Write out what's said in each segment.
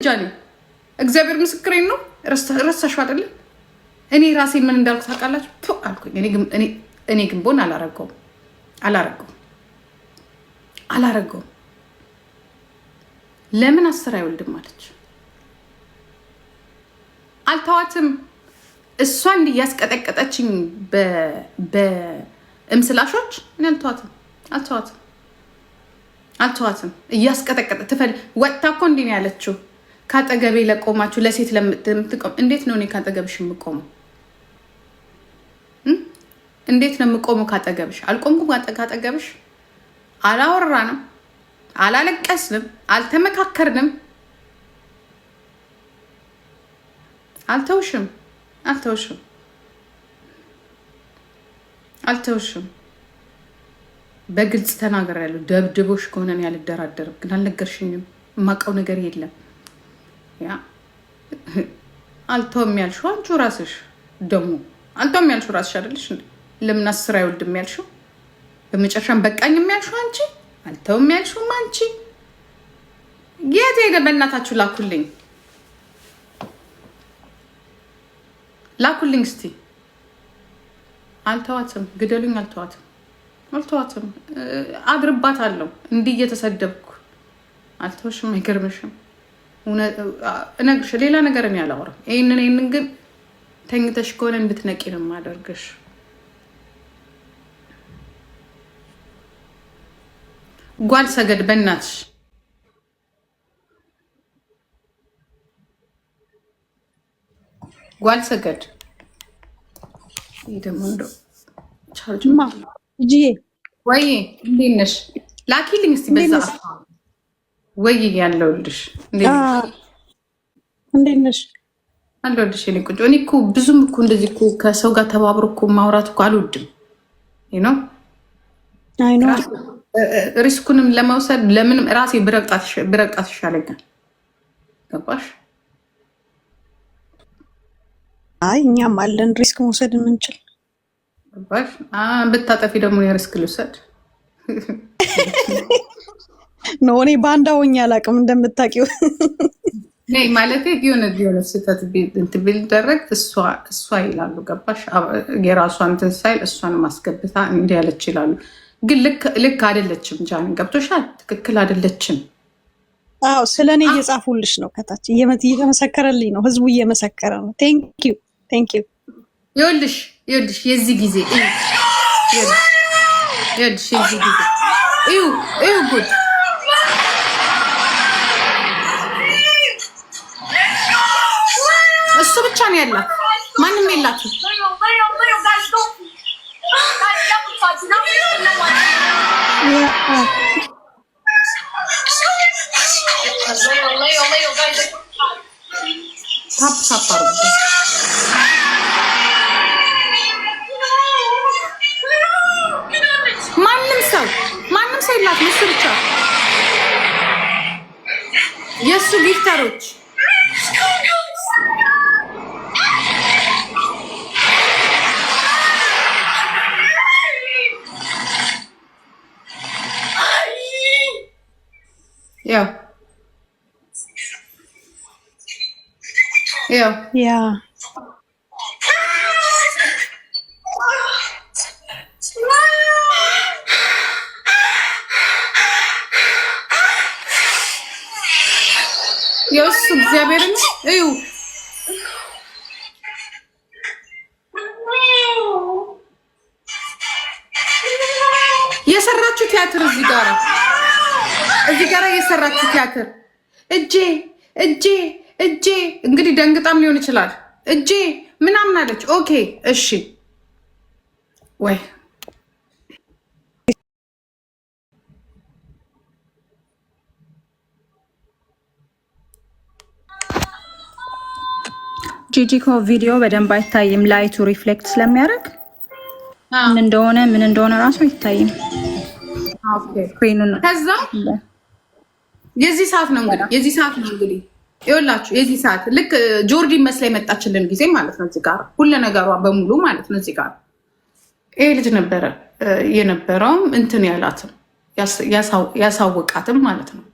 ጃኒ እግዚአብሔር ምስክሬን ነው። ረሳሽው አይደለ? እኔ ራሴ ምን እንዳልኩ ታውቃላችሁ አልኩኝ። እኔ ግን ቦን አላረገውም። ለምን 10 አይወልድም አለች። አልተዋትም። እሷ እንዲህ ያስቀጠቀጠችኝ በእምስላሾች እኔ አልተዋትም። እያስቀጠቀጠ ወጥታ እኮ እንዲህ ነው ያለችው። ካጠገቤ ለቆማችሁ ለሴት ለምትቆም እንዴት ነው እኔ ካጠገብሽ የምቆመው? እንዴት ነው የምቆመው ካጠገብሽ? አልቆምኩም ካጠገብሽ። አላወራንም፣ አላለቀስንም፣ አልተመካከርንም። አልተውሽም። በግልጽ ተናግሬያለሁ። ደብድቦሽ ከሆነ እኔ አልደራደርም። ግን አልነገርሽኝም። የማውቀው ነገር የለም። ያ አልተውም ያልሽው አንቺ ራስሽ ደግሞ አልተውም ያልሽው ራስሽ አይደለሽ እንዴ? ለምን 10 አይወልድም ያልሽው? በመጨረሻም በቃኝ ያልሽው አንቺ፣ አልተውም ያልሽውም አንቺ። የት ሄደ? በእናታችሁ ላኩልኝ እስቲ። አልተዋትም፣ ግደሉኝ። አልተዋትም። አድርባታለሁ እንዲህ እየተሰደብኩ። አልተውሽም። አይገርምሽም? እነግርሽ ሌላ ነገር እኔ አላወራም። ይህንን ግን ተኝተሽ ከሆነ እንድትነቂ ነው የማደርግሽ። ጓል ሰገድ በእናትሽ ጓል ሰገድ ደግሞ እንደው ቻርጅማ እጂ ወይ እንዴት ነሽ? ላኪልኝ እስቲ በዛ ወይ ያለውልሽ እንዴት ነሽ? አለሁልሽ የኔ ቆንጆ። እኔ እኮ ብዙም እኮ እንደዚህ እኮ ከሰው ጋር ተባብሮ እኮ ማውራት እኮ አልወድም። አይ ኖ ሪስኩንም ለመውሰድ ለምንም ራሴ ብረቅጣት ይሻለኛል። ገባሽ? አይ እኛም አለን ሪስክ መውሰድ የምንችል። ገባሽ? ብታጠፊ ደግሞ የሪስክ ልውሰድ ነው። እኔ ባንዳ ሆኜ አላውቅም እንደምታውቂው። ማለት የሆነ ስህተት ቢደረግ እሷ ይላሉ። ገባሽ? የራሷ እንትን ሳይል እሷን ማስገብታ እንዲህ ያለች ይላሉ። ግን ልክ አይደለችም። ጃን ገብቶሻል? ትክክል አይደለችም። አዎ ስለ እኔ እየጻፉልሽ ነው ከታች እየተመሰከረልኝ ነው። ህዝቡ እየመሰከረ ነው። ቴንኪዩ። ይኸውልሽ የዚህ ጊዜ ጉድ እሱ ብቻ ነው ያላት፣ ማንም የላትም። ታፕ ማንም ሰው የላትም። እሱ ብቻ የእሱ ጊፍተሮች ያ የእሱ እግዚአብሔርን እዩ። የሰራችሁ ቲያትር እዚህ ጋር የሰራችሁ ቲያትር እጄ እንግዲህ ደንግጣም ሊሆን ይችላል። እጄ ምናምን አለች። ኦኬ እሺ ወይ ጂጂኮ ቪዲዮ በደንብ አይታይም። ላይቱ ሪፍሌክት ስለሚያደርግ ምን እንደሆነ ራሱ አይታይም። ከዛ የዚህ ሰዓት ነው እንግዲህ ይኸውላችሁ የዚህ ሰዓት ልክ ጆርዲ መስላ የመጣችልን ጊዜ ማለት ነው። እዚህ ጋር ሁሉ ነገሯ በሙሉ ማለት ነው። እዚህ ጋር ይሄ ልጅ ነበረ የነበረውም እንትን ያላትም ያሳወቃትም ማለት ነው።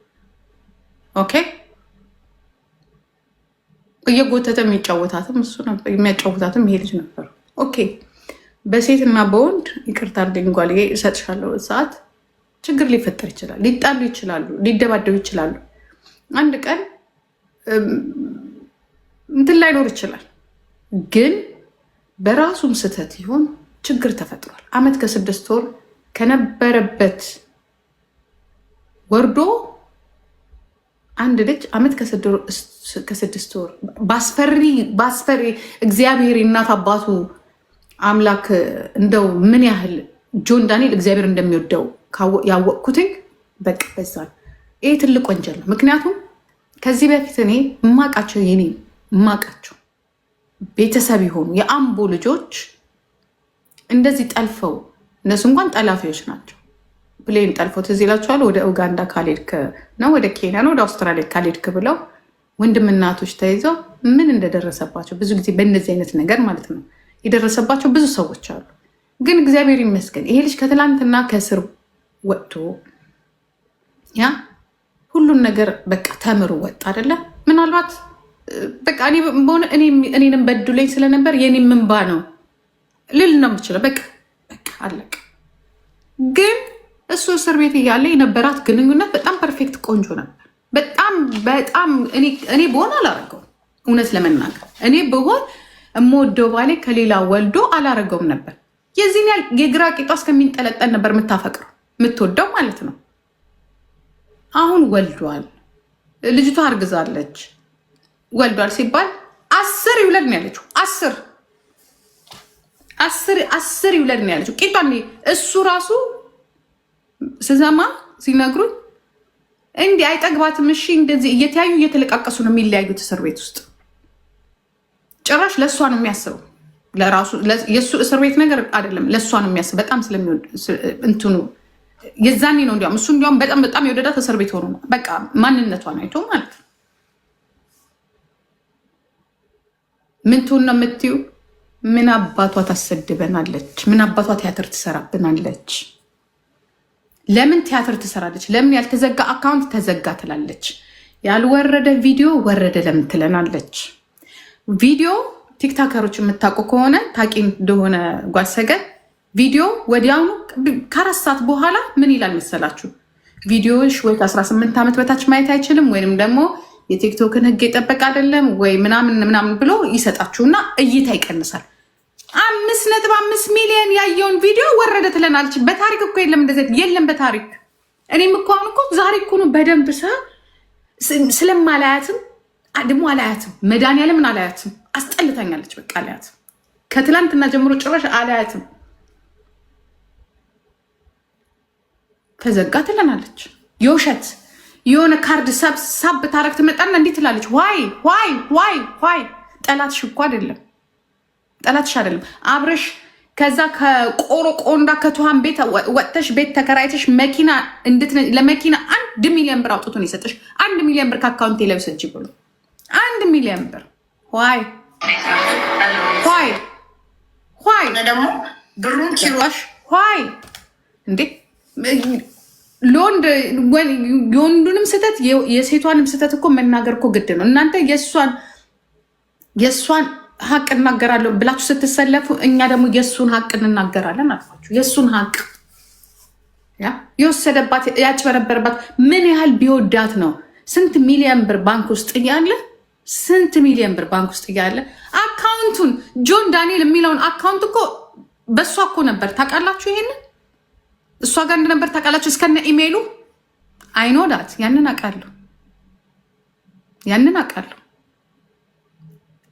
ኦኬ እየጎተተ የሚጫወታትም እሱ ነበር፣ የሚያጫወታትም ይሄ ልጅ ነበር። ኦኬ በሴትና በወንድ ይቅርታ አድርገኝ እሰጥሻለሁ ሰዓት ችግር ሊፈጠር ይችላል። ሊጣሉ ይችላሉ፣ ሊደባደቡ ይችላሉ። አንድ ቀን እንትን ላይኖር ይችላል። ግን በራሱም ስህተት ይሆን ችግር ተፈጥሯል። 1 ዓመት ከ6 ወር ከነበረበት ወርዶ አንድ ልጅ 1 ዓመት ከ6 ወር ባስፈሪ እግዚአብሔር እናት አባቱ አምላክ እንደው ምን ያህል ጆን ዳንኤል እግዚአብሔር እንደሚወደው ያወቅኩትኝ በቃ በዛ። ይሄ ትልቅ ወንጀል ነው። ምክንያቱም ከዚህ በፊት እኔ እማቃቸው እማቃቸው ቤተሰብ የሆኑ የአምቦ ልጆች እንደዚህ ጠልፈው እነሱ እንኳን ጠላፊዎች ናቸው። ፕሌን ጠልፈው ትዝ ይላችኋል። ወደ ኡጋንዳ ካልሄድክ ነው ወደ ኬንያ ነው ወደ አውስትራሊያ ካልሄድክ ብለው ወንድም እናቶች ተይዘው ምን እንደደረሰባቸው ብዙ ጊዜ በእንደዚህ አይነት ነገር ማለት ነው የደረሰባቸው ብዙ ሰዎች አሉ። ግን እግዚአብሔር ይመስገን ይሄ ልጅ ከትላንትና ከእስር ወጥቶ ያ ሁሉን ነገር በቃ ተምሮ ወጣ አይደለ? ምናልባት በቃ እኔንም በድሎኝ ስለነበር የኔ ምንባ ነው ልል ነው የምችለው። በቃ አለቅ። ግን እሱ እስር ቤት እያለ የነበራት ግንኙነት በጣም ፐርፌክት ቆንጆ ነበር። በጣም እኔ በሆን አላረገውም። እውነት ለመናገር እኔ በሆን እምወደው ባሌ ከሌላ ወልዶ አላረገውም ነበር። የዚህን ያህል የግራ ቂጧ እስከሚንጠለጠል ነበር የምታፈቅረው የምትወደው ማለት ነው። አሁን ወልዷል፣ ልጅቷ አርግዛለች። ወልዷል ሲባል 10 ይውለድ ነው ያለችው። 10 ይውለድ ነው ያለችው። ቂጧን እሱ ራሱ ስሰማ ሲነግሩኝ እንዲህ አይጠግባትም። እሺ እንደዚህ እየተያዩ እየተለቃቀሱ ነው የሚለያዩት እስር ቤት ውስጥ። ጭራሽ ለእሷ ነው የሚያስበው። ለራሱ የእሱ እስር ቤት ነገር አይደለም፣ ለእሷ ነው የሚያስብ። በጣም ስለሚወድ እንትኑ የዛኔ ነው እንዲያውም እሱ እንዲያውም በጣም የወደዳት እስር ቤት ሆኖ በቃ ማንነቷን አይቶ ማለት ነው። ምን ትሆን ነው የምትዩ? ምን አባቷ ታሰድበናለች? ምን አባቷ ቲያትር ትሰራብናለች? ለምን ቲያትር ትሰራለች? ለምን ያልተዘጋ አካውንት ተዘጋ ትላለች? ያልወረደ ቪዲዮ ወረደ ለምን ትለናለች? ቪዲዮ ቲክታከሮች የምታውቁ ከሆነ ታቂ እንደሆነ ጓሰገን ቪዲዮ ወዲያውኑ ከ4 ሰዓት በኋላ ምን ይላል መሰላችሁ? ቪዲዮሽ ወይ ከ18 ዓመት በታች ማየት አይችልም ወይም ደግሞ የቲክቶክን ሕግ የጠበቀ አይደለም ወይ ምናምን ብሎ ይሰጣችሁና እይታ ይቀንሳል። 5.5 ሚሊዮን ያየውን ቪዲዮ ወረደ ትለናለች። በታሪክ እኮ የለም እንደዚህ የለም በታሪክ። እኔም እኮ አሁን እኮ ዛሬ እኮ ነው በደንብ ስለማላያትም ደግሞ አላያትም። መድኃኒዓለምን አላያትም። አስጠልታኛለች። በቃ አላያትም። ከትላንትና ጀምሮ ጭራሽ አላያትም። ተዘጋ ትለናለች። የውሸት የሆነ ካርድ ሳብ ታረግ ትመጣና እንዲህ ትላለች። ዋይ ጠላትሽ እኮ አይደለም፣ ጠላትሽ አይደለም አብረሽ ከዛ ከቆሮቆንዳ ከቱሃን ቤት ወጥተሽ ቤት ተከራይተሽ መኪና ለመኪና 1 ሚሊዮን ብር አውጥቶ ነው የሰጠሽ። 1 ሚሊዮን ብር ከአካውንቴ ላይ ውሰጂ ብሎ 1 ሚሊዮን ብር ዋይ ደግሞ ብሩን ኪሮሽ ዋይ እንዴ የወንዱንም ስህተት የሴቷንም ስህተት እኮ መናገር እኮ ግድ ነው። እናንተ የእሷን ሀቅ እናገራለሁ ብላችሁ ስትሰለፉ፣ እኛ ደግሞ የእሱን ሀቅ እንናገራለን አልኳችሁ። የእሱን ሀቅ የወሰደባት ያጭበረበረባት ምን ያህል ቢወዳት ነው? ስንት ሚሊዮን ብር ባንክ ውስጥ እያለ አካውንቱን ጆን ዳንኤል የሚለውን አካውንት እኮ በእሷ እኮ ነበር። ታውቃላችሁ? ይሄንን እሷ ጋር እንደነበር ታውቃላችሁ? እስከነ ኢሜይሉ አይኖዳት ያንን አውቃለሁ።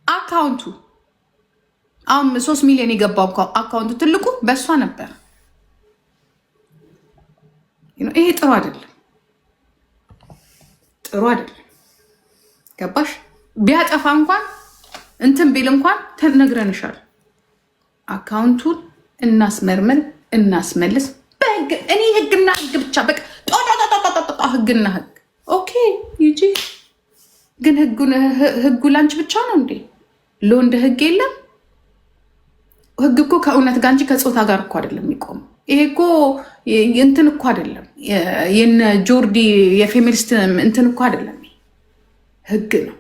አካውንቱ አሁን 3 ሚሊዮን የገባው አካውንቱ ትልቁ በእሷ ነበር። ይሄ ጥሩ አይደለም። ገባሽ? ቢያጠፋ እንኳን እንትን ቢል እንኳን ተነግረንሻል። አካውንቱን እናስመርምር፣ እናስመልስ። እኔ ህግና ህግ ብቻ በቃ ህግና ህግ ኦኬ ይጂ። ግን ህጉ ላንቺ ብቻ ነው እንዴ? ለወንድ ህግ የለም? ህግ እኮ ከእውነት ጋር እንጂ ከፆታ ጋር እኮ አይደለም የሚቆመው። ይሄ እኮ እንትን እኮ አይደለም፣ የነ ጆርዲ የፌሚኒስት እንትን እኮ አይደለም። ህግ ነው።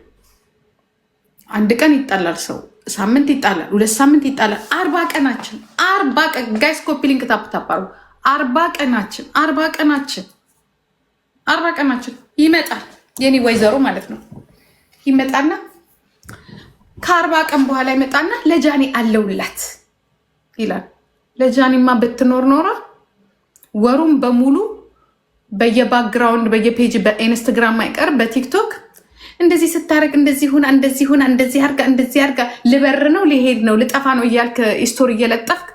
አንድ ቀን ይጣላል ሰው፣ ሳምንት ይጣላል፣ 2 ሳምንት ይጣላል። 40 ቀናችን 40 ቀን ጋይስ ኮፒ ሊንክ ታፕታፓሩ 40 ቀናችን 40 ቀናችን 40 ቀናችን ይመጣል። የኔ ወይዘሮ ማለት ነው ይመጣና ከ40 ቀን በኋላ ይመጣና ለጃኒ አለውላት ይላል። ለጃኒማ ብትኖር ኖራ ወሩን በሙሉ በየባክግራውንድ በየፔጅ በኢንስታግራም አይቀር በቲክቶክ እንደዚህ ስታረግ እንደዚህ ሆና እንደዚህ ሆና እንደዚህ አርጋ ልበር ነው ሊሄድ ነው ልጠፋ ነው እያልክ ስቶሪ እየለጠፍክ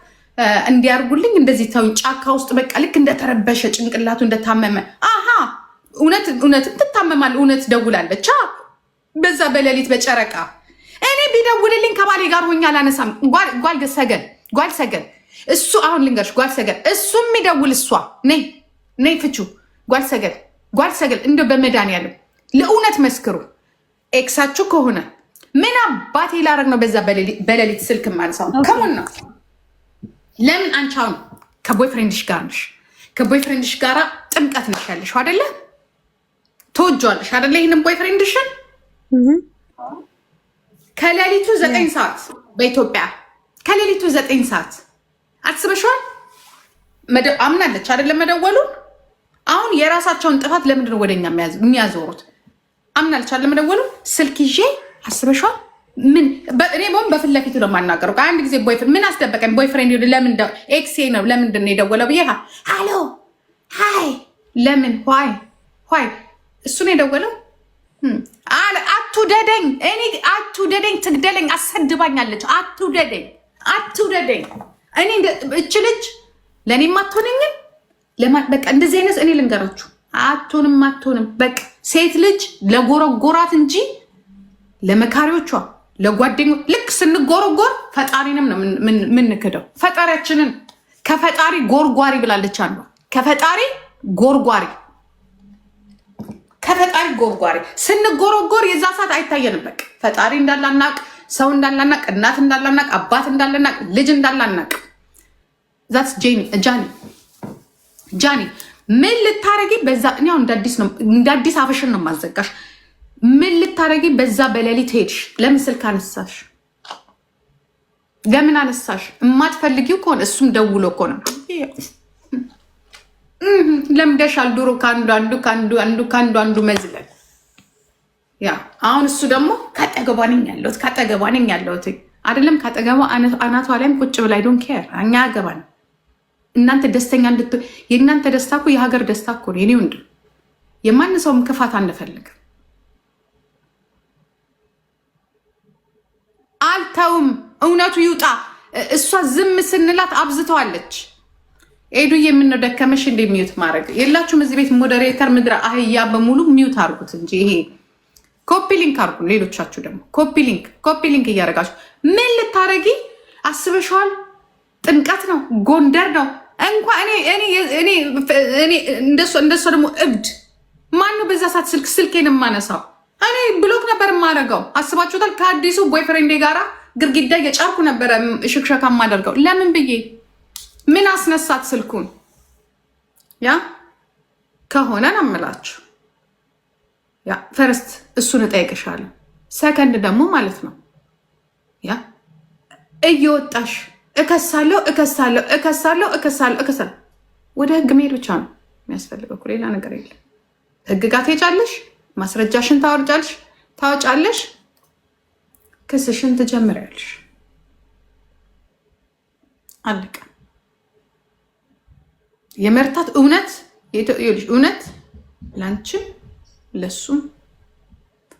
እንዲያርጉልኝ እንደዚህ ተው ጫካ ውስጥ በቃ ልክ እንደተረበሸ ጭንቅላቱ እንደታመመ አሃ እውነት ትታመማል። እውነት ደውላለች በዛ በሌሊት በጨረቃ እኔ ቢደውልልኝ ከባሌ ጋር ሆኛ አላነሳም። ጓል ሰገን እሱ አሁን ልንገርሽ ጓል ሰገን እሱ የሚደውል እሷ ነይ ፍቹ ጓል ሰገን እንደ በመድኃኒዓለም ለእውነት መስክሩ። ኤክሳችሁ ከሆነ ምን አባቴ ላረግ ነው በዛ በሌሊት ስልክ ማንሳው ከሙን ነው። ለምን አንቺ አሁን ከቦይፍሬንድሽ ጋር ነሽ፣ ከቦይፍሬንድሽ ጋር ጥምቀት ነሽ ያለሽው አይደለ? ተወጇለሽ አይደለ? ይህንን ቦይፍሬንድሽን ከሌሊቱ 9 ሰዓት በኢትዮጵያ ከሌሊቱ 9 ሰዓት አትስበሽዋል። አምናለች አይደለም መደወሉን። አሁን የራሳቸውን ጥፋት ለምንድን ነው ወደኛ የሚያዞሩት? አምናለች አይደለም መደወሉን። ስልክ ይዤ አስበሽዋል። ምን እኔ በፊት ለፊቱ ነው የማናገረው። ከአንድ ጊዜ ቦይፍሬንድ ምን አስደበቀኝ? ቦይፍሬንድ ለምን ኤክሴ ነው ለምንድን ነው የደወለው ብዬ ሃሎ ሃይ ለምን ሆይ እሱ ነው የደወለው። አትውደደኝ እኔ አትውደደኝ ትግደለኝ አሰድባኛለች። አትውደደኝ እኔ እች ልጅ ለእኔም አትሆነኝም። በቃ እንደዚህ አይነት እኔ ልንገራችሁ አትሆንም። በቃ ሴት ልጅ ለጎረጎራት እንጂ ለመካሪዎቿ ለጓደኞች ልክ ስንጎረጎር ፈጣሪንም ነው ምንክደው። ፈጣሪያችንን ከፈጣሪ ጎርጓሪ ብላለች አንዷ። ከፈጣሪ ጎርጓሪ ስንጎረጎር የዛ ሰዓት አይታየንም። በቃ ፈጣሪ እንዳላናቅ፣ ሰው እንዳላናቅ፣ እናት እንዳላናቅ፣ አባት እንዳላናቅ፣ ልጅ እንዳላናቅ ዛትስ ጃኒ ምን ልታረጊ በዛ እኔ አሁን እንደ አዲስ አፍሽን ነው ማዘጋሽ። ምን ልታረጊ በዛ በሌሊት ሄድሽ? ለምን ስልክ አነሳሽ? ለምን አነሳሽ? የማትፈልጊው ከሆነ እሱም ደውሎ እኮ ነው ለምደሻል። ድሮ ከአንዱ መዝለል ያ አሁን እሱ ደግሞ ካጠገቧ ነኝ ያለሁት አይደለም። ካጠገቧ አናቷ ላይም ቁጭ ብላ ዶንት ኬር እኛ ያገባን እናንተ ደስተኛ የእናንተ ደስታ እኮ የሀገር ደስታ እኮ ነው። የኔ ወንድም የማን ሰውም ክፋት አንፈልግም። አልተውም እውነቱ ይውጣ። እሷ ዝም ስንላት አብዝተዋለች። ኤዱ የምነው ደከመሽ እንደ ሚዩት ማድረግ የላችሁም እዚህ ቤት ሞዴሬተር ምድረ አህያ በሙሉ ሚዩት አድርጉት እንጂ ይሄ ኮፒ ሊንክ አድርጉ። ሌሎቻችሁ ደግሞ ኮፒ ሊንክ እያደረጋችሁ ምን ልታረጊ አስበሽዋል? ጥምቀት ነው፣ ጎንደር ነው እንኳ እኔ እንደሷ ደግሞ እብድ ማነው በዛ ሰዓት ስልኬን የማነሳው? እኔ ብሎክ ነበር የማደርገው። አስባችሁታል? ከአዲሱ ቦይፍሬንዴ ጋራ ግድግዳ እየጫርኩ ነበረ ሽክሸካ የማደርገው። ለምን ብዬ ምን አስነሳት ስልኩን? ያ ከሆነ ነው የምላችሁ። ያ ፈርስት እሱን እጠይቅሻለሁ። ሰከንድ ደግሞ ማለት ነው ያ እየወጣሽ እከሳለሁ ወደ ህግ መሄድ ብቻ ነው የሚያስፈልገው። ሌላ ነገር የለም። ህግ ጋር ትሄጃለሽ፣ ማስረጃሽን ታወጫለሽ፣ ክስሽን ትጀምሪያለሽ። አለቀ። የመርታት እውነት ላንቺም ለሱም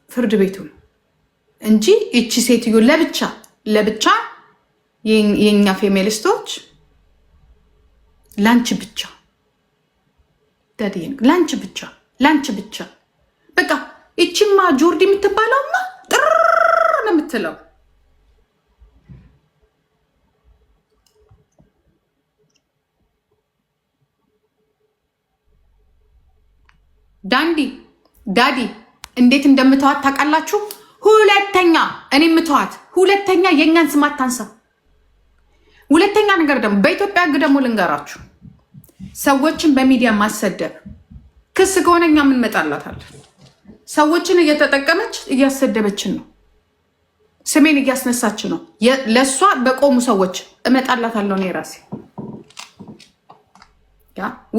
ፍርድ ቤቱ ነው እንጂ እቺ ሴትዮ ለብቻ የኛ ፌሚኒስቶች ላንቺ ብቻ ላንቺ ብቻ በቃ እቺማ ጆርዲ የምትባለውማ ጥር ነው የምትለው። ዳዲ እንዴት እንደምተዋት ታውቃላችሁ? ሁለተኛ እኔ የምተዋት ሁለተኛ የእኛን ስም አታንሳ። ሁለተኛ ነገር ደግሞ በኢትዮጵያ ህግ ደግሞ ልንገራችሁ፣ ሰዎችን በሚዲያ ማሰደብ ክስ ከሆነ እኛ ምን መጣላታለን? ሰዎችን እየተጠቀመች እያሰደበችን ነው። ስሜን እያስነሳች ነው። ለእሷ በቆሙ ሰዎች እመጣላታለሁ እኔ ራሴ።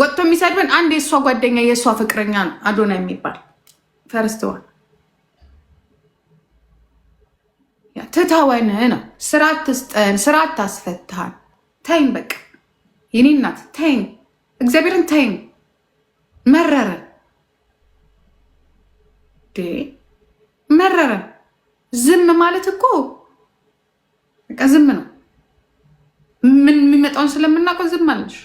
ወጥቶ የሚሰድብን አንድ የእሷ ጓደኛ የእሷ ፍቅረኛ ነው አዶና የሚባል ፈርስተዋል። ትታወን ነው ስራ ትስጠን፣ ስራ ታስፈታን። ተይኝ በቃ የኔ እናት ተይኝ፣ እግዚአብሔርን ተይኝ። መረረን መረረን። ዝም ማለት እኮ በቃ ዝም ነው። ምን የሚመጣውን ስለምናውቀው ዝም አለሽ።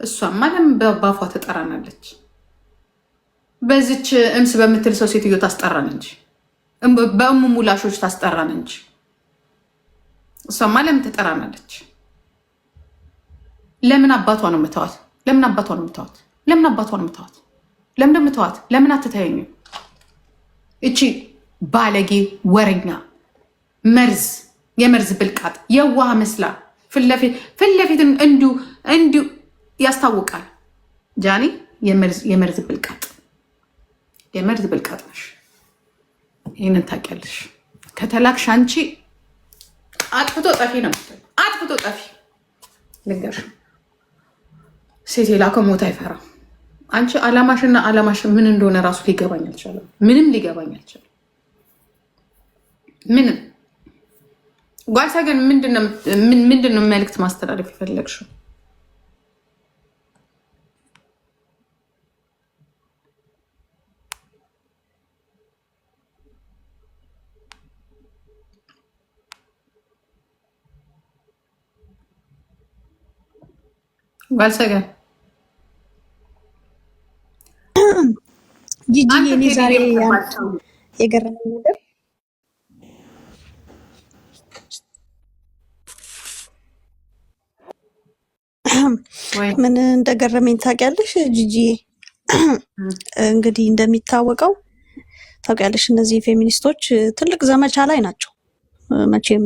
እሷማ ለምን በአፏ ትጠራናለች? በዚች እምስ በምትል ሰው ሴትዮ ታስጠራን እንጂ በእሙ ሙላሾች ታስጠራን እንጂ እሷማ ለምን ትጠራናለች? ለምን አባቷ ነው የምተዋት? ለምን አባቷ ነው የምተዋት? ለምን አባቷ ነው የምተዋት? ለምን እንደምተዋት ለምን አትተያኙ? እቺ ባለጌ ወረኛ መርዝ፣ የመርዝ ብልቃጥ የዋህ መስላ ፊት ለፊት እንዲሁ ያስታውቃል። ጃኒ የመርዝ ብልቃጥ፣ የመርዝ ብልቃጥ ነሽ። ይህንን ታውቂያለሽ። ከተላክሽ አንቺ አጥፍቶ ጠፊ ነው። አጥፍቶ ጠፊ ልንገርሽ፣ ሴት የላከው ሞት አይፈራም። አንቺ አላማሽና አላማሽ ምን እንደሆነ ራሱ ሊገባኝ አልቻለም። ምንም ሊገባኝ አልቻለም። ምንም ጓልሳ ግን ምንድነው መልዕክት ማስተላለፍ የፈለግሽው? ዋልሰገን ጂጂ የኔ ዛሬ የገረመኝ ነገር ምን እንደገረመኝ ታውቂያለሽ ጂጂ? እንግዲህ እንደሚታወቀው ታውቂያለሽ እነዚህ ፌሚኒስቶች ትልቅ ዘመቻ ላይ ናቸው። መቼም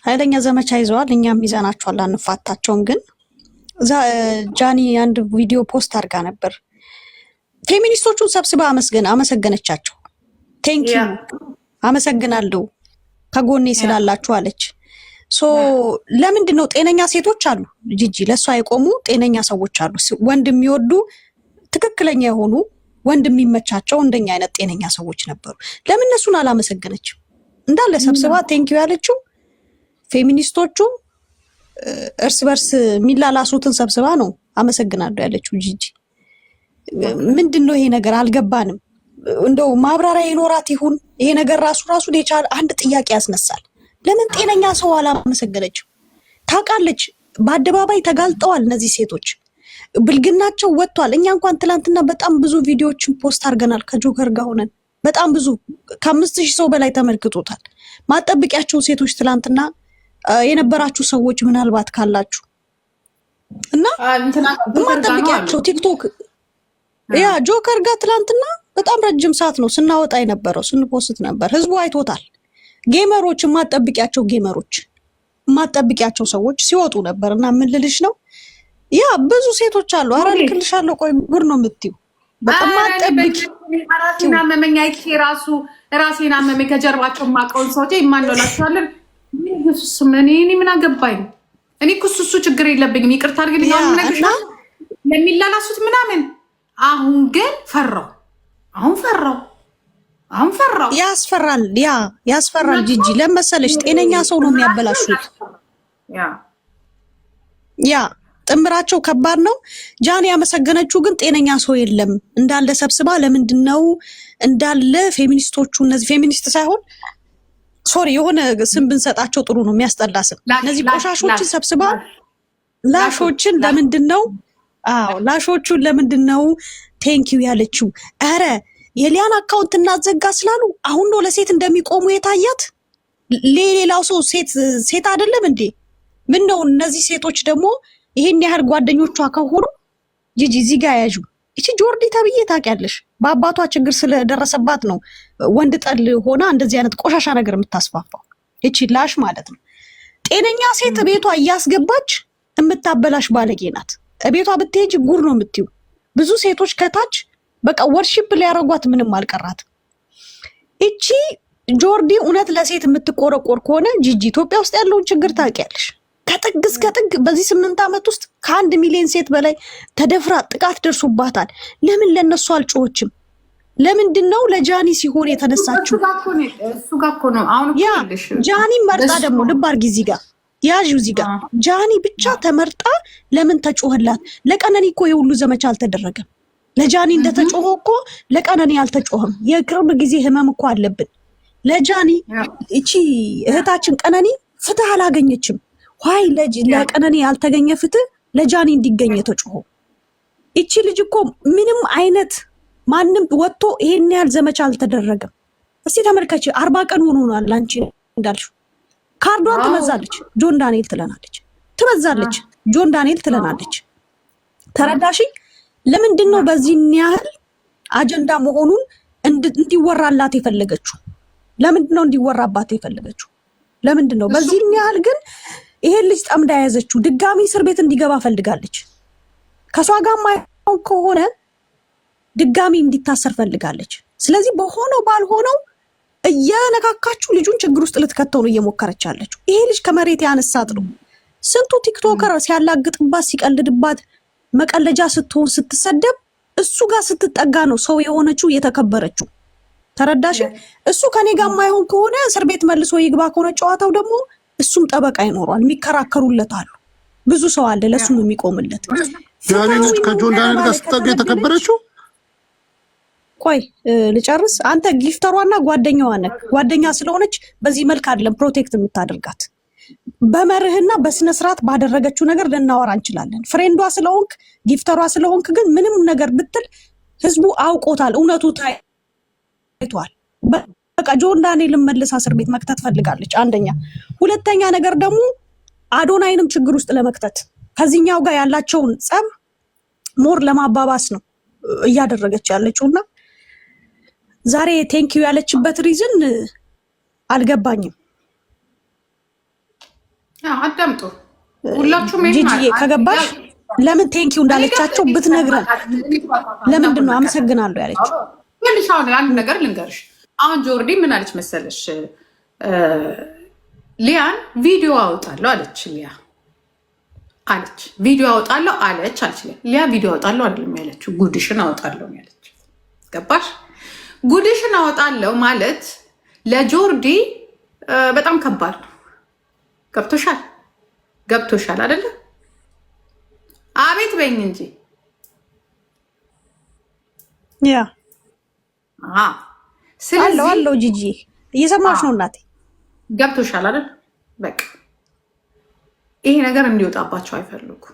ኃይለኛ ዘመቻ ይዘዋል። እኛም ይዘናቸዋል፣ አንፋታቸውም። ግን ጃኒ አንድ ቪዲዮ ፖስት አድርጋ ነበር። ፌሚኒስቶቹን ሰብስባ አመሰገነቻቸው። ቴንክ ዩ አመሰግናለሁ ከጎኔ ስላላችሁ አለች። ሶ ለምንድን ነው ጤነኛ ሴቶች አሉ ጂጂ፣ ለሷ የቆሙ ጤነኛ ሰዎች አሉ፣ ወንድ የሚወዱ ትክክለኛ የሆኑ ወንድ የሚመቻቸው እንደኛ አይነት ጤነኛ ሰዎች ነበሩ። ለምን እነሱን አላመሰገነችም? እንዳለ ሰብስባ ቴንክ ዩ ያለችው ፌሚኒስቶቹ እርስ በርስ የሚላላሱትን ሰብስባ ነው አመሰግናለሁ ያለችው ጂጂ። ምንድነው ይሄ ነገር አልገባንም። እንደው ማብራሪያ ይኖራት ይሁን ይሄ ነገር ራሱን የቻለ አንድ ጥያቄ ያስነሳል። ለምን ጤነኛ ሰው አላመሰገነችም? ታውቃለች፣ በአደባባይ ተጋልጠዋል እነዚህ ሴቶች፣ ብልግናቸው ወጥቷል። እኛ እንኳን ትላንትና በጣም ብዙ ቪዲዮዎችን ፖስት አድርገናል ከጆከር ጋር ሆነን፣ በጣም ብዙ ከ5000 ሰው በላይ ተመልክቶታል። ማጠብቂያቸው ሴቶች ትላንትና የነበራችሁ ሰዎች ምናልባት ካላችሁ እና ማጠብቂያቸው ቲክቶክ ያ ጆከር ጋር ትላንትና በጣም ረጅም ሰዓት ነው ስናወጣ የነበረው፣ ስንፖስት ነበር። ህዝቡ አይቶታል። ጌመሮች ማጠብቂያቸው ሰዎች ሲወጡ ነበር። እና ምን ልልሽ ነው ያ ብዙ ሴቶች አሉ። ኧረ ልክልሻለሁ፣ ቆይ ጉድ ነው የምትይው። በጣም ማጠብቂ ራሴን አመመኝ፣ አይቼ ራሴን አመመኝ። ከጀርባቸው ማቀውን ሰዎች ይማንላችኋለን። እኔ ምን አገባኝ? እኔ እሱ ችግር የለብኝም። ይቅርታ አድርግልኝ። አሁን ነገር ለሚላላሱት ምናምን አሁን ግን ፈራው። ያስፈራል። ያስፈራል ጂጂ። ለመሰለሽ ጤነኛ ሰው ነው የሚያበላሹት። ያ ጥምራቸው ከባድ ነው። ጃኒ ያመሰገነችው ግን ጤነኛ ሰው የለም እንዳለ ሰብስባ። ለምንድነው እንዳለ ፌሚኒስቶቹ እነዚህ ፌሚኒስት ሳይሆን ሶሪ የሆነ ስም ብንሰጣቸው ጥሩ ነው፣ የሚያስጠላ ስም። እነዚህ ቆሻሾችን ሰብስባ ላሾችን ለምንድነው ላሾቹን ለምንድነው ቴንኪው ያለችው? ኧረ የሊያን አካውንት እናዘጋ ስላሉ አሁን ነው ለሴት እንደሚቆሙ የታያት። ሌላው ሰው ሴት አይደለም እንዴ? ምን ነው እነዚህ ሴቶች ደግሞ ይሄን ያህል ጓደኞቿ ከሆኑ ጂጂ እዚህ ጋር ያዡ። እቺ ጆርዲ ተብዬ ታውቂያለሽ፣ በአባቷ ችግር ስለደረሰባት ነው ወንድ ጠል ሆና እንደዚህ አይነት ቆሻሻ ነገር የምታስፋፋው። እቺ ላሽ ማለት ነው። ጤነኛ ሴት ቤቷ እያስገባች የምታበላሽ ባለጌ ናት። ቤቷ ብትሄጂ ጉር ነው የምትዩ። ብዙ ሴቶች ከታች በቃ ወርሺፕ ሊያረጓት ምንም አልቀራት። እቺ ጆርዲ እውነት ለሴት የምትቆረቆር ከሆነ ጂጂ ኢትዮጵያ ውስጥ ያለውን ችግር ታውቂያለሽ። ከጥግ እስከ ጥግ በዚህ 8 ዓመት ውስጥ ከ1 ሚሊዮን ሴት በላይ ተደፍራ ጥቃት ደርሶባታል። ለምን ለነሱ አልጮችም? ለምንድን ነው ለጃኒ ሲሆን የተነሳችው? እሱ ጋር እኮ ነው አሁን ያ ጃኒ መርጣ ደግሞ ልብ አድርጊ እዚህ ጋር ያዥው እዚህ ጋር ጃኒ ብቻ ተመርጣ ለምን ተጮህላት? ለቀነኒ እኮ የሁሉ ዘመቻ አልተደረገም። ለጃኒ እንደተጮኸ እኮ ለቀነኒ አልተጮህም። የቅርብ ጊዜ ህመም እኮ አለብን። ለጃኒ እቺ እህታችን ቀነኒ ፍትህ አላገኘችም። ዋይ ለቀነኒ ያልተገኘ ፍትህ ለጃኒ እንዲገኝ ተጮሆ። እቺ ልጅ እኮ ምንም አይነት ማንም ወጥቶ ይሄን ያህል ዘመቻ አልተደረገም። እስቲ ተመልከች 40 ቀን ሆኖናል። አንቺ እንዳልሽው ካርዷን ትመዛለች፣ ጆን ዳንኤል ትለናለች። ትመዛለች፣ ጆን ዳንኤል ትለናለች። ተረዳሽ? ለምንድን ነው በዚህ ያህል አጀንዳ መሆኑን እንዲወራላት የፈለገችው? ለምንድን ነው እንዲወራባት የፈለገችው? ለምንድን ነው በዚህ ያህል ግን ይሄን ልጅ ጠምዳ ያዘችው? ድጋሚ እስር ቤት እንዲገባ ፈልጋለች። ከሷ ጋር ማይሆን ከሆነ ድጋሚ እንዲታሰር ፈልጋለች። ስለዚህ በሆነው ባልሆነው እየነካካችሁ ልጁን ችግር ውስጥ ልትከተው ነው እየሞከረች ያለችው። ይሄ ልጅ ከመሬት ያነሳት ነው። ስንቱ ቲክቶከር ሲያላግጥባት ሲቀልድባት መቀለጃ ስትሆን ስትሰደብ እሱ ጋር ስትጠጋ ነው ሰው የሆነችው የተከበረችው። ተረዳሽ? እሱ ከኔ ጋር ማይሆን ከሆነ እስር ቤት መልሶ ይግባ ከሆነ ጨዋታው ደግሞ እሱም ጠበቃ ይኖራል፣ የሚከራከሩለት አሉ። ብዙ ሰው አለ ለሱም የሚቆምለት። ጃኒ ነች ከጆን ዳንኤል ጋር ስትጠጋ የተከበረችው። ቆይ ልጨርስ። አንተ ጊፍተሯና ጓደኛዋ ነህ። ጓደኛ ስለሆነች በዚህ መልክ አይደለም ፕሮቴክት የምታደርጋት። በመርህና በስነ ስርዓት ባደረገችው ነገር ልናወራ እንችላለን። ፍሬንዷ ስለሆንክ ጊፍተሯ ስለሆንክ ግን ምንም ነገር ብትል ህዝቡ አውቆታል፣ እውነቱ ታይቷል። በቃ ጆን ዳንኤልን መልሳ እስር ቤት መክተት ፈልጋለች። አንደኛ። ሁለተኛ ነገር ደግሞ አዶናይንም ችግር ውስጥ ለመክተት ከዚህኛው ጋር ያላቸውን ጸብ ሞር ለማባባስ ነው እያደረገች ያለችውና ዛሬ ቴንኪው ያለችበት ሪዝን አልገባኝም። አዳምጡ ሁላችሁም። ጂጂዬ ከገባሽ ለምን ቴንኪው እንዳለቻቸው ብትነግረን። ለምንድን ነው አመሰግናለሁ ያለችው? ትንሽ አሁን አንድ ነገር ልንገርሽ። አሁን ጆርዲ ምን አለች መሰለሽ? ሊያን ቪዲዮ አውጣለሁ አለች። ሊያ አለች ቪዲዮ አውጣለሁ አለች። ሊያ ቪዲዮ አውጣለሁ አይደለም ያለችው፣ ጉድሽን አውጣለሁ ያለች። ገባሽ? ጉድሽን አወጣለሁ ማለት ለጆርዲ በጣም ከባድ ነው። ገብቶሻል አይደለ? አቤት በይኝ እንጂ ያ ስለዚህ አለው ጂጂ እየሰማሽ ነው እናቴ። ገብቶሻል አይደል? በቃ ይሄ ነገር እንዲወጣባቸው አይፈልጉም።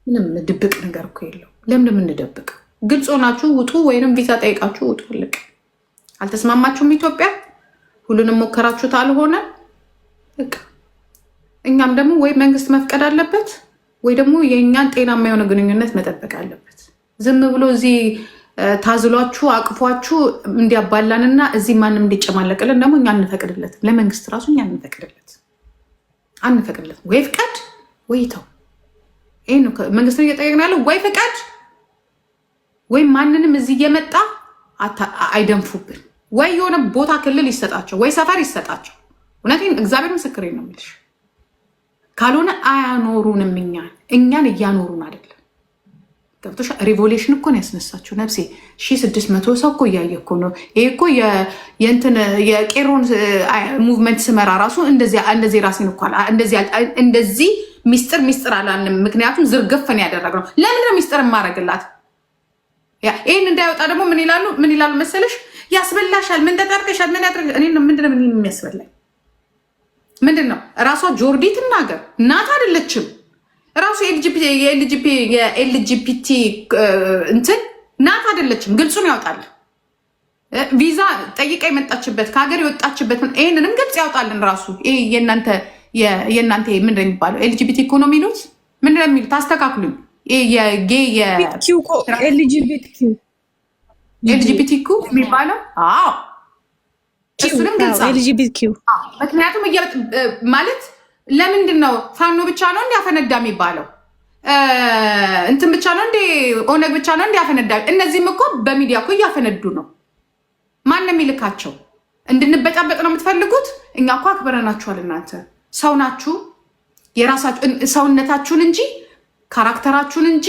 ምንም ድብቅ ነገር እኮ የለው። ለምን እንደምንደብቅ ግልጽ ሆናችሁ ውጡ፣ ወይንም ቪዛ ጠይቃችሁ ውጡ። ልቅ አልተስማማችሁም? ኢትዮጵያ ሁሉንም ሞከራችሁት፣ አልሆነ። በቃ እኛም ደግሞ ወይ መንግስት መፍቀድ አለበት ወይ ደግሞ የእኛን ጤናማ የሆነ ግንኙነት መጠበቅ አለበት። ዝም ብሎ እዚህ ታዝሏችሁ አቅፏችሁ እንዲያባላንና እዚህ ማንም እንዲጨማለቅልን ደግሞ እኛ አንፈቅድለትም። ለመንግስት ራሱ እኛ አንፈቅድለትም። ወይ ፍቃድ ወይ ተው። ይህ ነው መንግስትን እየጠየቅን ያለው። ወይ ፍቃድ ወይ ማንንም እዚህ እየመጣ አይደንፉብን። ወይ የሆነ ቦታ ክልል ይሰጣቸው፣ ወይ ሰፈር ይሰጣቸው። እውነቴን እግዚአብሔር ምስክሬ ነው የምልሽ። ካልሆነ አያኖሩንም። እኛን እያኖሩን አይደለም። ገብቶሻ? ሪቮሉሽን እኮ ነው ያስነሳችው ነፍሴ። 1600 ሰው እኮ እያየ እኮ ነው። ይሄ እኮ የእንትን የቄሮን ሙቭመንት ስመራ ራሱ እንደዚህ ራሴን እኮ እንደዚህ ሚስጥር አላንም። ምክንያቱም ዝርግፍን ያደረግነው ለምን ነው ሚስጥር የማደርግላት? ይህን እንዳይወጣ ደግሞ ምን ይላሉ መሰለሽ? ያስበላሻል፣ ምን ተጠርቀሻል፣ ምን ያደርግ እኔ ነው ምንድነው ምን የሚያስበላኝ? ምንድን ነው ራሷ ጆርዲ ትናገር። እናት አይደለችም። ራሱ የኤልጂቢቲ እንትን እናት አይደለችም። ግልጹን ያውጣል። ቪዛ ጠይቃ የመጣችበት ከሀገር የወጣችበት ይህንንም ግልጽ ያውጣልን ራሱ። ይሄ የእናንተ ምንድን ነው የሚባለው? ኤልጂቢቲ እኮ ነው የሚሉት። ምንድን ነው የሚሉት? አስተካክሉኝ። ኤልጂቢቲ እኮ የሚባለው እሱንም ግልጽ። ምክንያቱም ማለት ለምንድን ነው ፋኖ ብቻ ነው እንዲያፈነዳ የሚባለው? እንትን ብቻ ነው እንዴ ኦነግ ብቻ ነው እንዴ ያፈነዳል? እነዚህም እኮ በሚዲያ እኮ እያፈነዱ ነው። ማንም ይልካቸው እንድንበጣበጥ ነው የምትፈልጉት? እኛ እኮ አክብረናችኋል። እናንተ ሰው ናችሁ። የራሳችሁ ሰውነታችሁን እንጂ ካራክተራችሁን እንጂ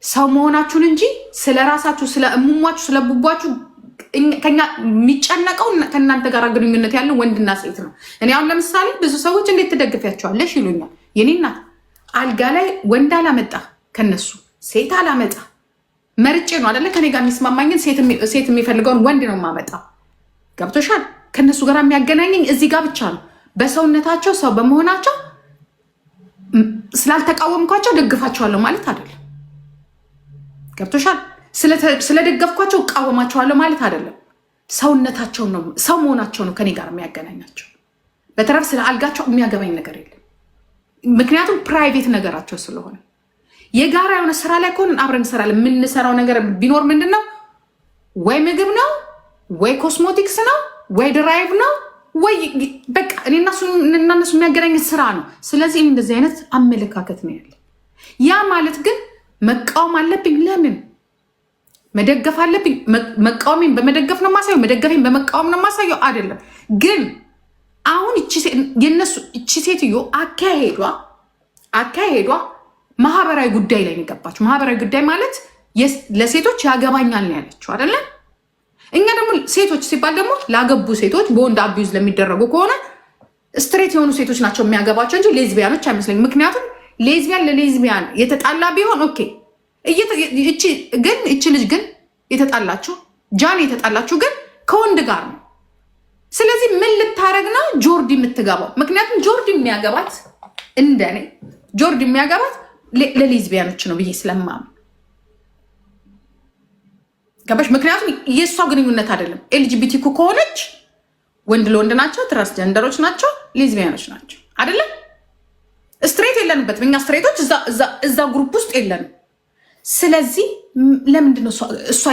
ሰው መሆናችሁን እንጂ ስለ ራሳችሁ ስለ እሙሟችሁ ስለ ቡቧችሁ ከኛ የሚጨነቀው ከእናንተ ጋር ግንኙነት ያለው ወንድና ሴት ነው። እኔ አሁን ለምሳሌ ብዙ ሰዎች እንዴት ትደግፊያቸዋለሽ ይሉኛል። የኔ እናት አልጋ ላይ ወንድ አላመጣ ከነሱ ሴት አላመጣ መርጬ ነው አይደለ? ከኔ ጋር የሚስማማኝን ሴት የሚፈልገውን ወንድ ነው ማመጣ። ገብቶሻል? ከነሱ ጋር የሚያገናኘኝ እዚህ ጋር ብቻ ነው። በሰውነታቸው ሰው በመሆናቸው ስላልተቃወምኳቸው ደግፋቸዋለሁ ማለት አይደለም። ገብቶሻል? ስለደገፍኳቸው እቃወማቸዋለሁ ማለት አይደለም። ሰውነታቸው ነው ሰው መሆናቸው ነው ከኔ ጋር የሚያገናኛቸው። በተረፍ ስለ አልጋቸው የሚያገባኝ ነገር የለም። ምክንያቱም ፕራይቬት ነገራቸው ስለሆነ የጋራ የሆነ ስራ ላይ ከሆነ አብረን እንሰራለን። የምንሰራው ነገር ቢኖር ምንድን ነው? ወይ ምግብ ነው፣ ወይ ኮስሞቲክስ ነው፣ ወይ ድራይቭ ነው፣ ወይ በቃ እኔና እነሱ የሚያገናኝ ስራ ነው። ስለዚህ እንደዚህ አይነት አመለካከት ነው ያለ። ያ ማለት ግን መቃወም አለብኝ? ለምን መደገፍ አለብኝ? መቃወሜን በመደገፍ ነው ማሳየው? መደገፌን በመቃወም ነው ማሳየው? አይደለም። ግን አሁን እቺ ሴትዮ አካሄዷ ማህበራዊ ጉዳይ ላይ የገባችው። ማህበራዊ ጉዳይ ማለት ለሴቶች ያገባኛል ነው ያለችው አይደለም። እኛ ደግሞ ሴቶች ሲባል ደግሞ ላገቡ ሴቶች በወንድ አቢዩዝ ለሚደረጉ ከሆነ ስትሬት የሆኑ ሴቶች ናቸው የሚያገባቸው እንጂ ሌዝቢያኖች አይመስለኝም። ምክንያቱም ሌዝቢያን ለሌዝቢያን የተጣላ ቢሆን ኦኬ። ግን እቺ ልጅ ግን የተጣላችሁ ጃን የተጣላችሁ ግን ከወንድ ጋር ነው። ስለዚህ ምን ልታረግ ነው ጆርዲ የምትገባው? ምክንያቱም ጆርዲ የሚያገባት እንደኔ ጆርዲ የሚያገባት ለሌዝቢያኖች ነው ብዬ ስለማምን ገባሽ? ምክንያቱም የእሷ ግንኙነት አይደለም። ኤልጂቢቲ ከሆነች ወንድ ለወንድ ናቸው፣ ትራንስጀንደሮች ናቸው፣ ሌዝቢያኖች ናቸው አይደለም። ስትሬት የለንበትም እኛ ስትሬቶች እዛ ግሩፕ ውስጥ የለንም። ስለዚህ ለምንድነው እሷ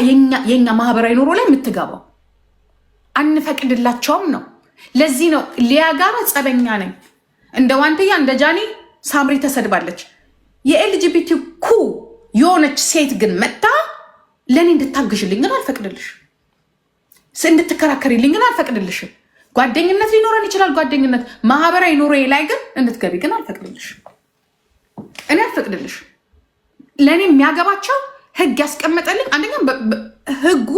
የኛ ማህበራዊ ኑሮ ላይ የምትገባው? አንፈቅድላቸውም ነው። ለዚህ ነው ሊያ ጋር ጸበኛ ነኝ። እንደ ዋንትያ እንደ ጃኒ ሳምሪ ተሰድባለች። የኤልጂቢቲ ኩ የሆነች ሴት ግን መጣ ለእኔ እንድታግዥልኝ ግን አልፈቅድልሽም። እንድትከራከሪልኝ ግን አልፈቅድልሽም። ጓደኝነት ሊኖረን ይችላል። ጓደኝነት ማህበራዊ ኑሮ ላይ ግን እንድትገቢ ግን አልፈቅድልሽም። እኔ አልፈቅድልሽም። ለእኔ የሚያገባቸው ህግ ያስቀመጠልኝ አንደኛ ህጉ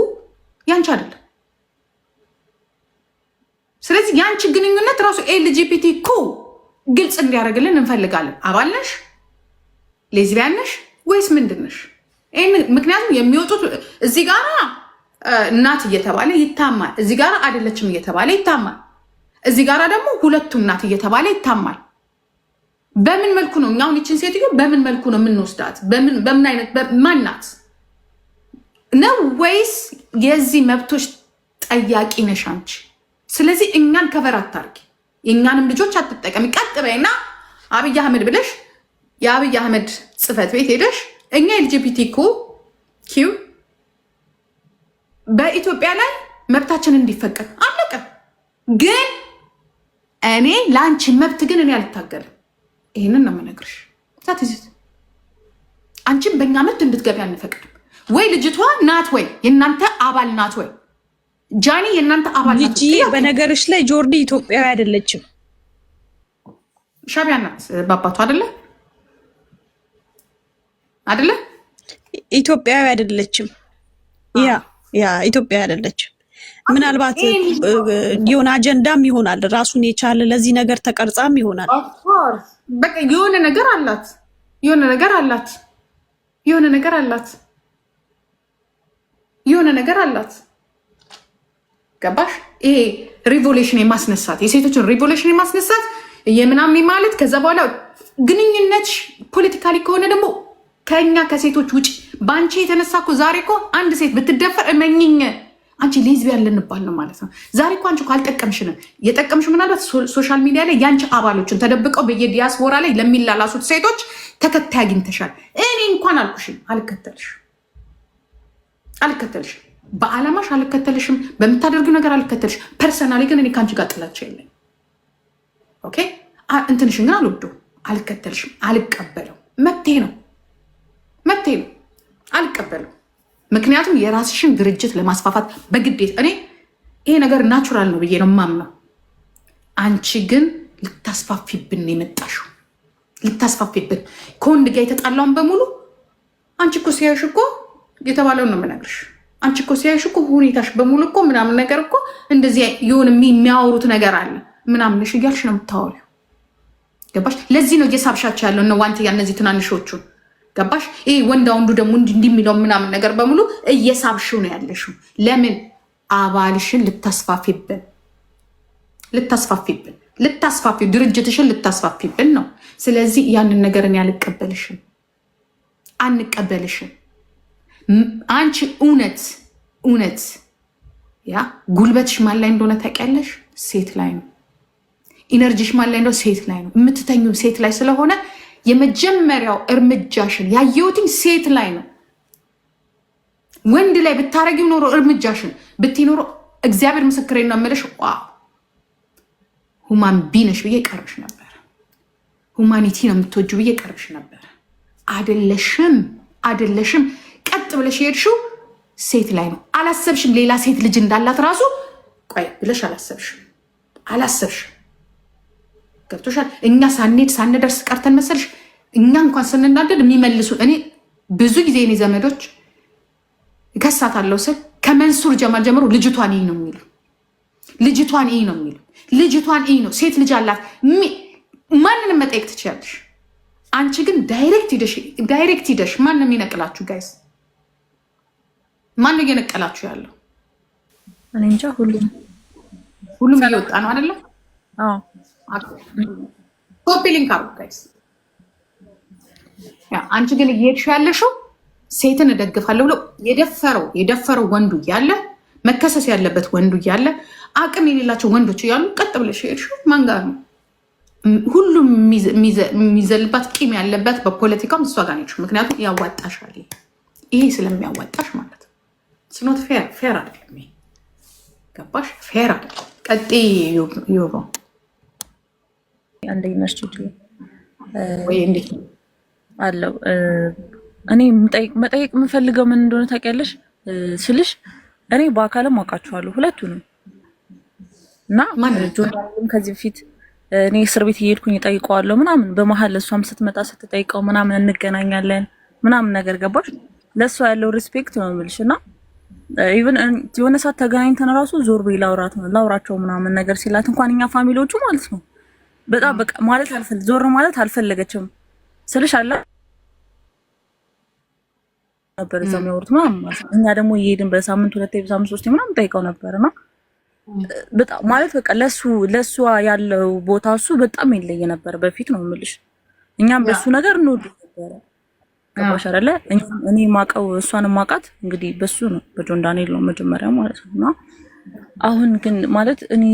ያንቺ አይደለም። ስለዚህ ያንቺ ግንኙነት ራሱ ኤልጂቢቲ ኩ ግልጽ እንዲያደርግልን እንፈልጋለን። አባልነሽ ሌዝቢያን ነሽ ወይስ ምንድነሽ? ምክንያቱም የሚወጡት እዚህ ጋር እናት እየተባለ ይታማል፣ እዚህ ጋር አይደለችም እየተባለ ይታማል፣ እዚህ ጋር ደግሞ ሁለቱም እናት እየተባለ ይታማል። በምን መልኩ ነው እኛውን ይችን ሴትዮ በምን መልኩ ነው የምንወስዳት? በምን አይነት ማናት ነው? ወይስ የዚህ መብቶች ጠያቂ ነሽ አንቺ? ስለዚህ እኛን ከበር አታርጊ፣ የእኛንም ልጆች አትጠቀሚ። ቀጥ በይና አብይ አህመድ ብለሽ የአብይ አህመድ ጽህፈት ቤት ሄደሽ እኛ ኤልጂቢቲ ኪው በኢትዮጵያ ላይ መብታችን እንዲፈቀድ አለቀ። ግን እኔ ለአንቺ መብት ግን እኔ አልታገልም። ይህንን ነው የምነግርሽ። ዛትዚት አንቺም በእኛ መብት እንድትገቢ አንፈቅድም። ወይ ልጅቷ ናት ወይ የእናንተ አባል ናት ወይ ጃኒ የእናንተ አባል ናት። በነገርሽ ላይ ጆርዲ ኢትዮጵያዊ አይደለችም፣ ሻቢያ ናት ባባቱ አይደለ? ኢትዮጵያዊ አይደለችም። ያ ኢትዮጵያዊ አይደለችም። ምናልባት የሆነ አጀንዳም ይሆናል ራሱን የቻለ ለዚህ ነገር ተቀርጻም ይሆናል። በቃ የሆነ ነገር አላት። ገባሽ? ይሄ ሪቮሉሽን የማስነሳት የሴቶችን ሪቮሉሽን የማስነሳት የምናምን ማለት ከዛ በኋላ ግንኙነት ፖለቲካሊ ከሆነ ደግሞ ከኛ ከሴቶች ውጭ በአንቺ የተነሳ እኮ ዛሬ እኮ አንድ ሴት ብትደፈር እመኝኝ አንቺ ሌዝቢያን ልንባል ነው ማለት ነው። ዛሬ እኮ አንቺ እኮ አልጠቀምሽንም። የጠቀምሽ ምናልባት ሶሻል ሚዲያ ላይ የአንቺ አባሎችን ተደብቀው በየዲያስፖራ ላይ ለሚላላሱት ሴቶች ተከታይ አግኝተሻል። እኔ እንኳን አልኩሽም አልከተልሽም፣ በዓላማሽ አልከተልሽም፣ በምታደርጊው ነገር አልከተልሽም። ፐርሰናሊ ግን እኔ ከአንቺ ጋር ጥላቸው የለኝ። ኦኬ እንትንሽን ግን አልወደውም፣ አልከተልሽም፣ አልቀበለው። መብቴ ነው። ምክንያቱም የራስሽን ድርጅት ለማስፋፋት በግዴታ እኔ ይሄ ነገር ናቹራል ነው ብዬ ነው የማምነው። አንቺ ግን ልታስፋፊብን የመጣሽው ልታስፋፊብን ከወንድ ጋር የተጣላውን በሙሉ አንቺ እኮ ሲያዩሽ እኮ የተባለውን ነው የምነግርሽ። አንቺ እኮ ሲያዩሽ እኮ ሁኔታሽ በሙሉ እኮ ምናምን ነገር እኮ እንደዚህ የሆነ የሚያወሩት ነገር አለ ምናምንሽ እያልሽ ነው የምታወሪው። ገባሽ? ለዚህ ነው እየሳብሻቸው ያለው እነ ዋንትያ እነዚህ ትናንሾቹን ገባሽ? ይሄ ወንዳ ወንዱ ደግሞ እንዲህ የሚለው ምናምን ነገር በሙሉ እየሳብሽው ነው ያለሽው። ለምን? አባልሽን ልታስፋፊብን ድርጅትሽን ልታስፋፊብን ነው። ስለዚህ ያንን ነገር እኔ አልቀበልሽም፣ አንቀበልሽም። አንቺ እውነት ያ ጉልበትሽ ማን ላይ እንደሆነ ታውቂያለሽ? ሴት ላይ ነው። ኢነርጂሽ ማን ላይ እንደሆነ ሴት ላይ ነው። የምትተኙ ሴት ላይ ስለሆነ የመጀመሪያው እርምጃሽን ያየሁትኝ ሴት ላይ ነው። ወንድ ላይ ብታረጊው ኖሮ እርምጃሽን ብትኖሮ እግዚአብሔር ምስክሬን ነው የምልሽ፣ ሁማን ቢነሽ ብዬ ቀርብሽ ነበር። ሁማኒቲ ነው የምትወጁ ብዬ ቀርብሽ ነበር። አደለሽም። ቀጥ ብለሽ የሄድሽው ሴት ላይ ነው። አላሰብሽም። ሌላ ሴት ልጅ እንዳላት ራሱ ቆይ ብለሽ አላሰብሽም። ገብቶሻል? እኛ ሳንደርስ ቀርተን መሰልሽ? እኛ እንኳን ስንናደድ የሚመልሱ እኔ ብዙ ጊዜ እኔ ዘመዶች እከሳታለሁ ስል ከመንሱር ጀማል ጀምሮ ልጅቷን ይህ ነው የሚሉ ልጅቷን ይህ ነው። ሴት ልጅ አላት። ማንንም መጠየቅ ትችላለሽ። አንቺ ግን ዳይሬክት ሂደሽ ማንም ይነቅላችሁ? ጋይስ ማን ነው እየነቀላችሁ ያለው? እኔ እንጃ። ሁሉም እየወጣ ነው አይደለም? ኮፒ ሊንክ አርጉ ጋይስ። አንቺ ግን እየሄድሽ ያለሽው ሴትን እደግፋለሁ ብሎ የደፈረው ወንዱ እያለ መከሰስ ያለበት ወንዱ እያለ አቅም የሌላቸው ወንዶች እያሉ ቀጥ ብለሽ ሄድሽው ማን ጋር ነው? ሁሉም የሚዘልባት ቂም ያለበት በፖለቲካም እሷ ጋር ነች። ምክንያቱም ያዋጣሻል። ይሄ ስለሚያዋጣሽ ማለት ነው። ስኖት ፌር አይደለም። ገባሽ? ፌር አይደለም። ቀጤ ዩሮ አንደኛ መስጂድ ወይ እንዴት አለው። እኔ መጠየቅ የምፈልገው ምን እንደሆነ ታውቂያለሽ ስልሽ እኔ በአካልም አውቃቸዋለሁ ሁለቱንም እና ጆርዳንም ከዚህ በፊት እኔ እስር ቤት እየሄድኩኝ እጠይቀዋለሁ ምናምን በመሀል እሷም ስትመጣ ስትጠይቀው ምናምን እንገናኛለን ምናምን ነገር ገባሽ? ለእሷ ያለው ሪስፔክት ነው የምልሽ። እና ኢቨን የሆነ ሰዓት ተገናኝተን ራሱ ዞር በይ ላውራቸው ምናምን ነገር ሲላት እንኳን እኛ ፋሚሊዎቹ ማለት ነው በጣም በቃ ማለት ዞር ማለት አልፈለገችም ስልሽ አለ ነበር እዛው የሚያወሩት ምናምን ማለት ነው። እኛ ደግሞ እየሄድን በሳምንት 2 በሳምንት 3 ምናምን ጠይቀው ነበርና በጣም ማለት በቃ ለሱ ያለው ቦታ እሱ በጣም ይለየ ነበር በፊት ነው የምልሽ። እኛም በሱ ነገር እንወድ ነበር። ገባሽ አይደለ? እኔ ማቀው እሷን ማቃት እንግዲህ በሱ ነው በጆን ዳንኤል ነው መጀመሪያ ማለት ነውና አሁን ግን ማለት እኔ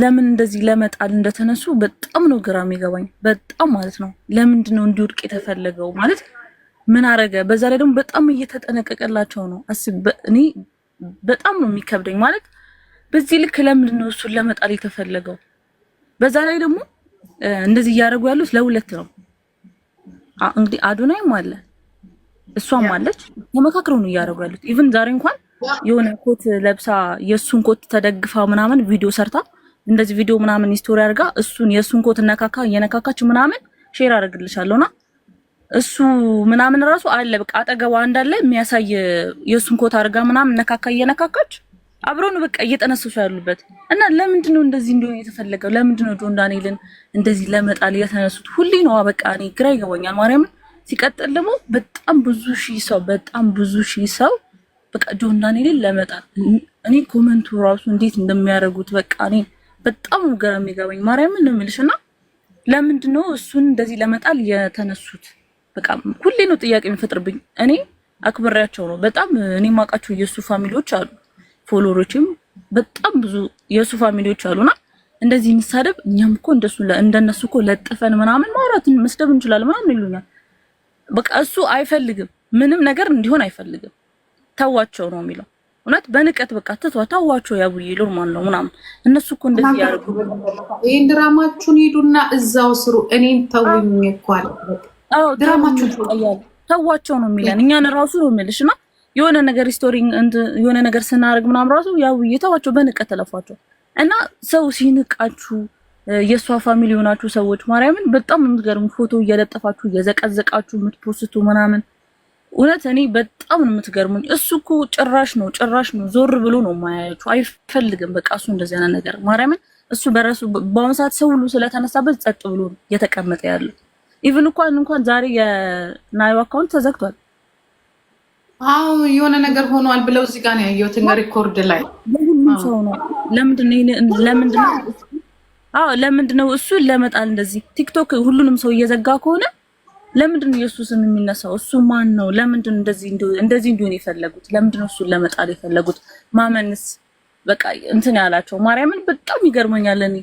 ለምን እንደዚህ ለመጣል እንደተነሱ በጣም ነው ግራ የሚገባኝ። በጣም ማለት ነው ለምንድን ነው እንዲወድቅ የተፈለገው? ማለት ምን አረገ? በዛ ላይ ደግሞ በጣም እየተጠነቀቀላቸው ነው። እኔ በጣም ነው የሚከብደኝ ማለት በዚህ ልክ ለምንድን ነው እሱን ለመጣል የተፈለገው? በዛ ላይ ደግሞ እንደዚህ እያደረጉ ያሉት ለሁለት ነው። እንግዲህ አዶናይም አለ እሷም አለች። ተመካክረው ነው እያደረጉ ያሉት። ኢቭን ዛሬ እንኳን የሆነ ኮት ለብሳ የሱን ኮት ተደግፋ ምናምን ቪዲዮ ሰርታ እንደዚህ ቪዲዮ ምናምን ስቶሪ አድርጋ የሱን ኮት እየነካካች ምናምን ሼር አድርግልሻለሁና እሱ ምናምን ራሱ አለ በቃ አጠገቧ እንዳለ የሚያሳይ የሱን ኮት አድርጋ ምናምን እየነካካች አብረው ነው በቃ እየጠነሰሱ ያሉበት። እና ለምንድን ነው እንደዚህ እንዲሆን የተፈለገው? ለምንድን ነው ጆን ዳንኤልን እንደዚህ ለመጣል የተነሱት? ሁሌ ነው በቃ እኔ ግራ ይገባኛል ማርያምን። ሲቀጥል ደግሞ በጣም ብዙ ሺህ ሰው በቃ ጆን ዳንኤልን ለመጣል እኔ ኮመንቱ ራሱ እንዴት እንደሚያደርጉት በቃ እኔ በጣም ግራ የሚገባኝ ማርያምን ነው የምልሽና ለምንድን ነው እሱን እንደዚህ ለመጣል የተነሱት? በቃ ሁሌ ነው ጥያቄ የሚፈጥርብኝ። እኔ አክብሬያቸው ነው በጣም እኔ ማውቃቸው የሱ ፋሚሊዎች አሉ፣ ፎሎወሮችም በጣም ብዙ የሱ ፋሚሊዎች አሉና እንደዚህ እንሳደብ እኛም እኮ እንደነሱ እኮ ለጥፈን ምናምን ማውራትን መስደብ እንችላለን ምናምን ይሉኛል። በቃ እሱ አይፈልግም ምንም ነገር እንዲሆን አይፈልግም። ተዋቸው ነው የሚለው እውነት በንቀት በቃ ተዋቸው ያቡዬ ሎርማን ነው ምናምን እነሱ እኮ እንደዚህ ያደርጉ። ይሄን ድራማችሁን ሂዱና እዛው ስሩ። እኔን ተውኝ እኮ አለ። ድራማችሁን ተዋቸው ነው የሚለን እኛን ራሱ ነው የሚልሽና የሆነ ነገር ስቶሪንግ የሆነ ነገር ስናደርግ ምናምን ራሱ ያው እየተዋቸው በንቀት ተለፏቸው እና ሰው ሲንቃችሁ የሷ ፋሚሊ ሆናችሁ ሰዎች ማርያምን በጣም የምትገርሙ ፎቶ እየለጠፋችሁ እየዘቀዘቃችሁ የምትፖስቱ ምናምን እውነት እኔ በጣም ነው የምትገርሙኝ። እሱ እኮ ጭራሽ ነው ዞር ብሎ ነው የማያያችሁ፣ አይፈልግም በቃ እሱ እንደዚህ አይነት ነገር ማርያምን። እሱ በራሱ በአሁኑ ሰዓት ሰው ሁሉ ስለተነሳበት ጸጥ ብሎ እየተቀመጠ ያለው ኢቭን እንኳን ዛሬ የናዩ አካውንት ተዘግቷል። አዎ የሆነ ነገር ሆኗል ብለው እዚህ ጋር ነው ያየሁት ሪኮርድ ላይ ሁሉም ሰው ነው። ለምንድነው እሱ ለመጣል እንደዚህ ቲክቶክ ሁሉንም ሰው እየዘጋ ከሆነ ለምንድነው የሱ ስም የሚነሳው? እሱ ማን ነው? ለምንድነው እንደዚህ እንዲሆን የፈለጉት? ለምንድነው እሱን ለመጣል የፈለጉት? ማመንስ በቃ እንትን ያላቸው ማርያምን በጣም ይገርመኛል። እኔ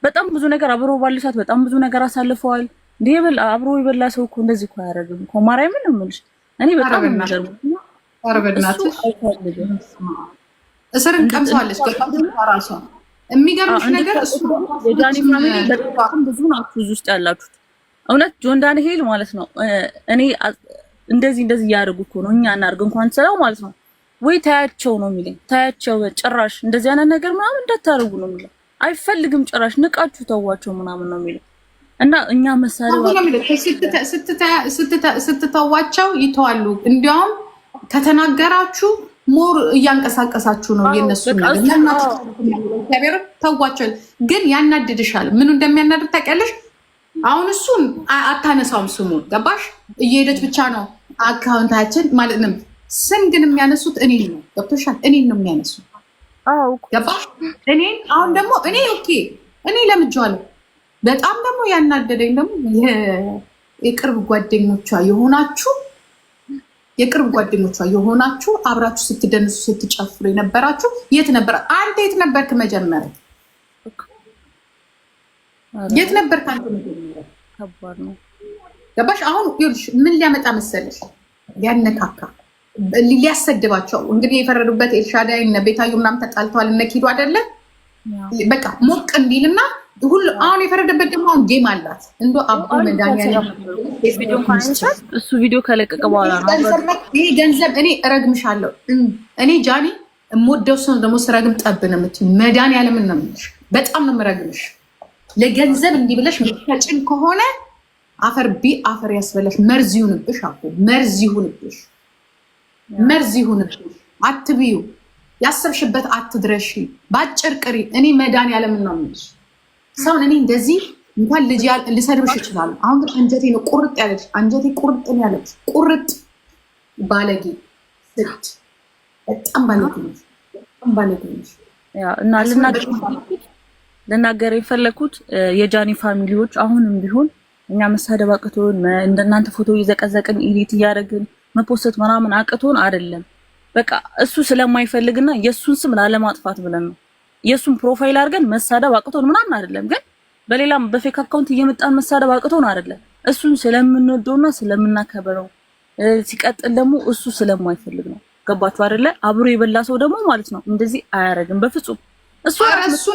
በጣም ብዙ ነገር አብሮ ባልሳት በጣም ብዙ ነገር አሳልፈዋል። እንዴ አብሮ ይበላ ሰው እኮ እንደዚህ እኮ አያደርግም እኮ ማርያምን ነው የምልሽ። እኔ በጣም የሚገርመኝ እስርን ቀምሰዋለች ራሷ። የሚገርምሽ ነገር እሱ የጃኒ ፋሚሊ በጣም ብዙ ናችሁ እዚህ ውስጥ ያላችሁት። እውነት ጆን ዳንኤል ማለት ነው እኔ እንደዚህ እያደረጉ እኮ ነው እኛ እናድርግ እንኳን ስለው ማለት ነው ወይ ታያቸው ነው የሚለኝ። ታያቸው ጭራሽ እንደዚህ አይነት ነገር ምናምን እንዳታደርጉ ነው የሚለው። አይፈልግም ጭራሽ ንቃችሁ ተዋቸው ምናምን ነው የሚለው። እና እኛ መሳሪያ ስትተዋቸው ይተዋሉ። እንዲያውም ከተናገራችሁ ሞር እያንቀሳቀሳችሁ ነው የነሱ ነገር። ተዋቸው ግን ያናድድሻል። ምኑ እንደሚያናድድ ታውቂያለሽ? አሁን እሱን አታነሳውም ስሙን ገባሽ? እየሄደች ብቻ ነው አካውንታችን ማለት ነው። ስም ግን የሚያነሱት እኔ ነው። ገብቶሻል? እኔን ነው የሚያነሱት። ገባሽ? እኔን አሁን ደግሞ እኔ ለምጄዋለሁ። በጣም ደግሞ ያናደደኝ ደግሞ የቅርብ ጓደኞቿ የሆናችሁ አብራችሁ ስትደንሱ ስትጨፍሩ የነበራችሁ የት ነበር? አንተ የት ነበርክ መጀመሪያ? የት ነበርክ አንተ መጀመሪያ? ከባድ ነው። ገባሽ? አሁን ይኸውልሽ ምን ሊያመጣ መሰለሽ? ሊያነካካ ሊያሰድባቸው እንግዲህ የፈረዱበት ኤልሻዳይ እነ ቤታዩ ምናምን ተጣልተዋል። እነ ኪዱ አይደለ በቃ ሞቅ እንዲልና ሁሉ አሁን የፈረደበት ደግሞ አሁን ጌም አላት እንዶ አቡ መድኃኒዓለም እሱ ቪዲዮ ከለቀቀ በኋላ ነው ይሄ ገንዘብ እኔ እረግምሻለሁ። እኔ ጃኒ የምወደው ሰው ደግሞ ስረግም ጠብ ነው የምትይው። መድኃኒዓለም ነው የምልሽ። በጣም ነው የምረግምሽ። ለገንዘብ እንዲህ ብለሽ መፈጭን ከሆነ አፈር ያስበላሽ። መርዝ ይሁንብሽ አቦ መርዝ ይሁንብሽ። አትብዩ። ያሰብሽበት አትድረሺ። ባጭር ቅሪ። እኔ መድኃኒዓለም ነው የምልሽ። ሰውን እኔ እንደዚህ እንኳን ልጅ ልሰድብሽ ይችላል። አሁን ግን አንጀቴ ነው ቁርጥ ያለች። አንጀቴ ቁርጥ ነው ያለች። ቁርጥ ባለጌ በጣም ባለጌ ነሽ። እና ልናገር የፈለኩት የጃኒ ፋሚሊዎች አሁንም ቢሆን እኛ መሳደብ አቅቶን እንደናንተ ፎቶ እየዘቀዘቅን ኢዲት እያደረግን መፖስት ምናምን አቅቶን አይደለም። በቃ እሱ ስለማይፈልግና የሱን ስም ላለማጥፋት ብለን ነው። የሱን ፕሮፋይል አድርገን መሳደብ አቅቶን ምናምን አይደለም። ግን በሌላም በፌክ አካውንት እየመጣን መሳደብ አቅቶን አይደለም። እሱን ስለምንወደውና ስለምናከብረው ሲቀጥል ደግሞ እሱ ስለማይፈልግ ነው። ገባችሁ አይደለ? አብሮ የበላ ሰው ደግሞ ማለት ነው እንደዚህ አያረግም በፍጹም እሱ